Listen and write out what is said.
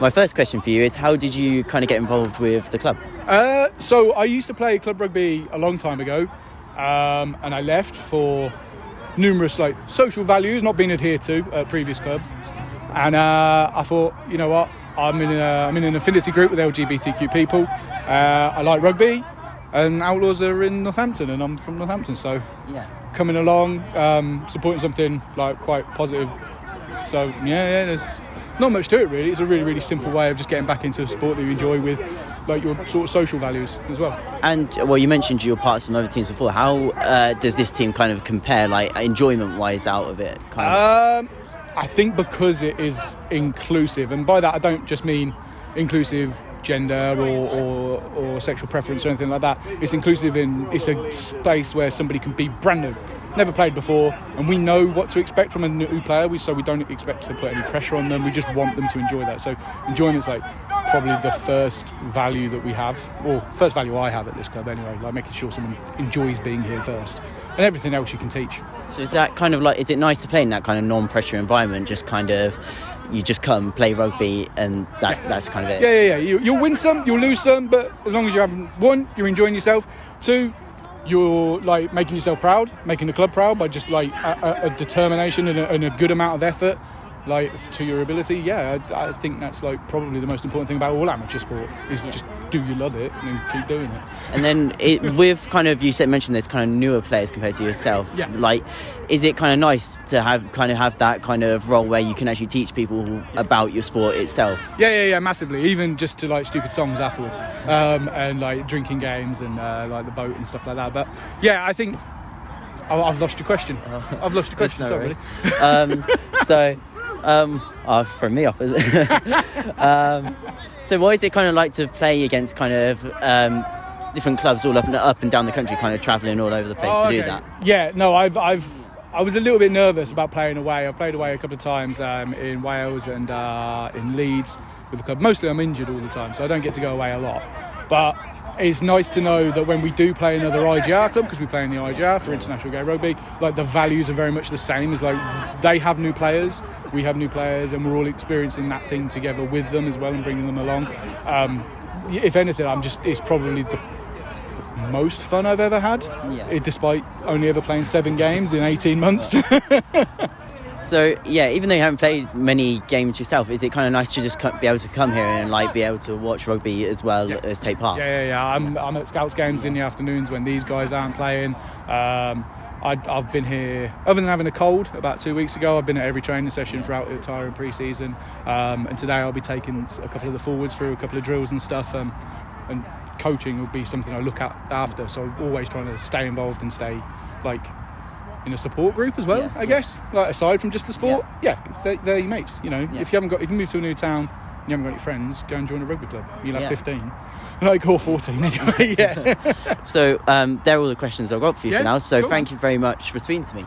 My first question for you is, how did you kind of get involved with the club? So I used to play club rugby a long time ago, and I left for numerous social values not being adhered to at previous clubs. And I thought, you know what, I'm in an affinity group with LGBTQ people. I like rugby, and Outlaws are in Northampton, and I'm from Northampton, so coming along, supporting something quite positive. So there's not much to it really. It's a really, really simple way of just getting back into a sport that you enjoy with your sort of social values as well. And you mentioned you were part of some other teams before. How does this team kind of compare, enjoyment wise, out of it? I think because it is inclusive, and by that I don't just mean inclusive gender or sexual preference or anything like that. It's inclusive it's a space where somebody can be brand new, never played before, and we know what to expect from a new player, so we don't expect to put any pressure on them. We just want them to enjoy that. So enjoyment's probably the first value that we have, or first value I have at this club anyway, making sure someone enjoys being here first, and everything else you can teach. So is that kind of is it nice to play in that kind of non-pressure environment, just kind of you just come play rugby and that's kind of it? Yeah. You'll win some, you'll lose some, but as long as you haven't won, you're enjoying yourself. Two, you're making yourself proud, making the club proud by just a determination and a good amount of effort to your ability. I think that's probably the most important thing about all amateur sport is just do you love it and keep doing it. And then with you mentioned there's kind of newer players compared to yourself. Is it kind of nice to have that kind of role where you can actually teach people about your sport itself? Yeah, massively. Even just to stupid songs afterwards, and drinking games and the boat and stuff like that. But I think I've lost your question. I've lost your question. Sorry. From me off. So what is it kind of like to play against kind of different clubs all up and down the country, kind of travelling all over the place do that? Yeah, no, I was a little bit nervous about playing away. I've played away a couple of times in Wales and in Leeds with the club. Mostly I'm injured all the time, so I don't get to go away a lot. But it's nice to know that when we do play another IGR club, because we play in the IGR for International Gay Rugby, the values are very much the same. As they have new players, we have new players, and we're all experiencing that thing together with them as well and bringing them along. If anything, it's probably the most fun I've ever had, despite only ever playing 7 games in 18 months. So even though you haven't played many games yourself, is it kind of nice to just be able to come here and be able to watch rugby as well as take part? Yeah. I'm at Scouts games in the afternoons when these guys aren't playing. I've been here, other than having a cold about 2 weeks ago, I've been at every training session throughout the entire pre-season. And today I'll be taking a couple of the forwards through a couple of drills and stuff. And coaching will be something I look at after. So I'm always trying to stay involved and stay in a support group as well, I guess. Aside from just the sport, they're your mates. If you move to a new town and you haven't got any friends, go and join a rugby club. You'll have 15, or 14 anyway. So they're all the questions I've got for you for now. So Thank you very much for speaking to me.